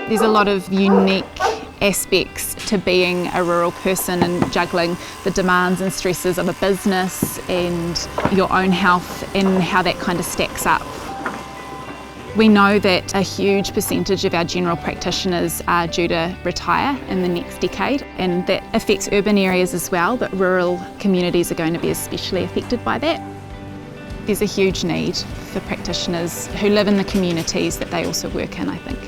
There's a lot of unique aspects to being a rural person and juggling the demands and stresses of a business and your own health and how that kind of stacks up. We know that a huge percentage of our general practitioners are due to retire in the next decade, and that affects urban areas as well, but rural communities are going to be especially affected by that. There's a huge need for practitioners who live in the communities that they also work in, I think.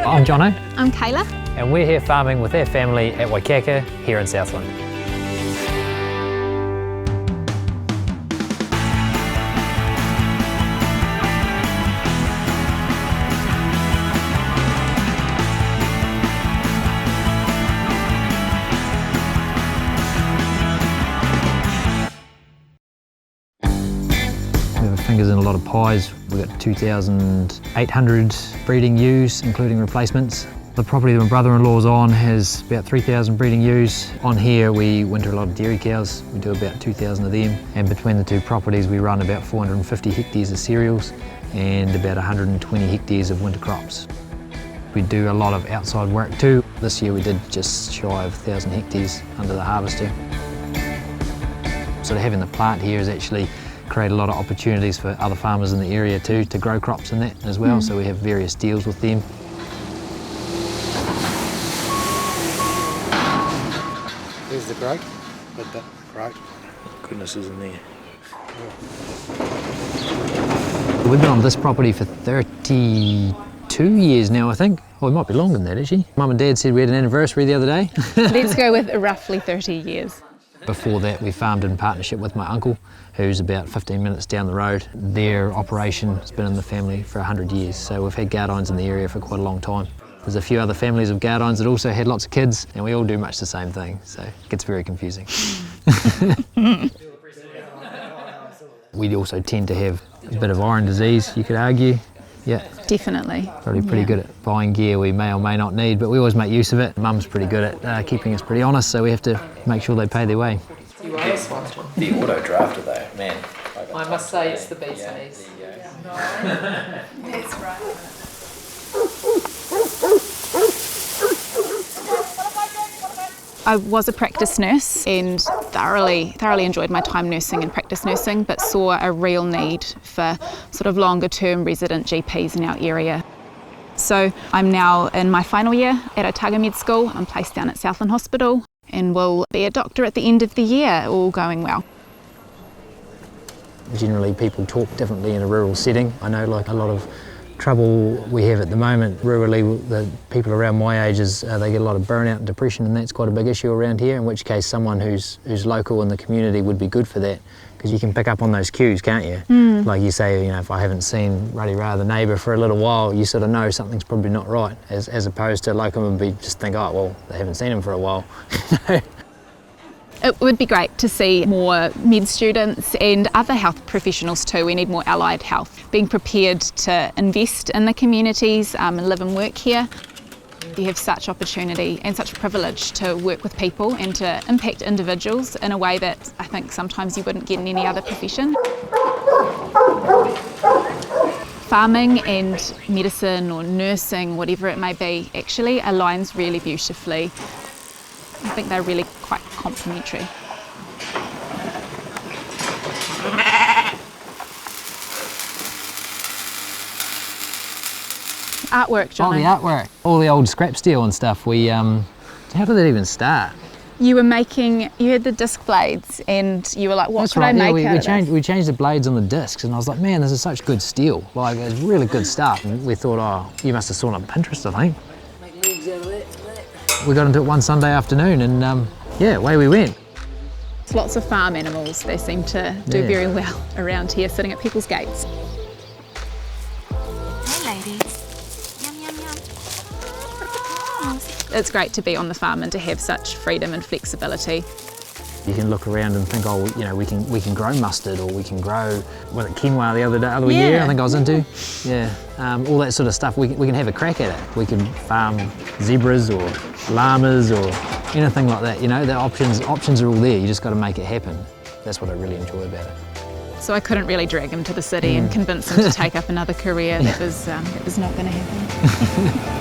I'm Jono. I'm Kayla. And we're here farming with our family at Waikaka here in Southland. We have our fingers in a lot of pies. We've got 2,800 breeding ewes, including replacements. The property that my brother-in-law's on has about 3,000 breeding ewes. On here we winter a lot of dairy cows. We do about 2,000 of them. And between the two properties we run about 450 hectares of cereals and about 120 hectares of winter crops. We do a lot of outside work too. This year we did just shy of 1,000 hectares under the harvester. So having the plant here has actually created a lot of opportunities for other farmers in the area too to grow crops in that as well. So we have various deals with them. There's the grate, the grate. Goodness is in there. We've been on this property for 32 years now, I think. Oh, it might be longer than that, actually. Mum and Dad said we had an anniversary the other day. Let's go with roughly 30 years. Before that, we farmed in partnership with my uncle, who's about 15 minutes down the road. Their operation has been in the family for 100 years, so we've had Gardynes in the area for quite a long time. There's a few other families of Gardynes that also had lots of kids, and we all do much the same thing, so it gets very confusing. We also tend to have a bit of iron disease, you could argue. Yeah. Definitely. Probably pretty good at buying gear we may or may not need, but we always make use of it. Mum's pretty good at keeping us pretty honest, so we have to make sure they pay their way. The auto drafter though, man. I must say it's the bee's knees. That's right. I was a practice nurse and thoroughly enjoyed my time nursing and practice nursing, but saw a real need for sort of longer term resident GPs in our area. So I'm now in my final year at Otago Med School. I'm placed down at Southland Hospital and will be a doctor at the end of the year, all going well. Generally people talk differently in a rural setting. I know like a lot of trouble we have at the moment rurally, the people around my age is they get a lot of burnout and depression, and that's quite a big issue around here, in which case someone who's local in the community would be good for that, because you can pick up on those cues, can't you? Like you say, you know, if I haven't seen Ruddy Ra the neighbour for a little while, you sort of know something's probably not right, as opposed to locum would be just think, oh well, they haven't seen him for a while. It would be great to see more med students and other health professionals too. We need more allied health, being prepared to invest in the communities and live and work here. You have such opportunity and such privilege to work with people and to impact individuals in a way that I think sometimes you wouldn't get in any other profession. Farming and medicine or nursing, whatever it may be, actually aligns really beautifully. I think they're really quite complementary. Artwork, Jono. Oh, the artwork. All the old scrap steel and stuff. How did that even start? You had the disc blades and you were like, what could I make out of this? We changed the blades on the discs, and I was like, man, this is such good steel. Like, it's really good stuff. And we thought, oh, you must have saw it on Pinterest, I think. Make legs out of that. We got into it one Sunday afternoon, and yeah, away we went. Lots of farm animals. They seem to do very well around here, sitting at people's gates. Hey ladies, yum yum yum. It's great to be on the farm and to have such freedom and flexibility. You can look around and think, oh, you know, we can grow mustard, or we can grow, was it quinoa the other year, I think I was into? Yeah, all that sort of stuff, we can have a crack at it. We can farm zebras or llamas or anything like that, you know, the options are all there, you just got to make it happen. That's what I really enjoy about it. So I couldn't really drag him to the city and convince him to take up another career. That was not going to happen.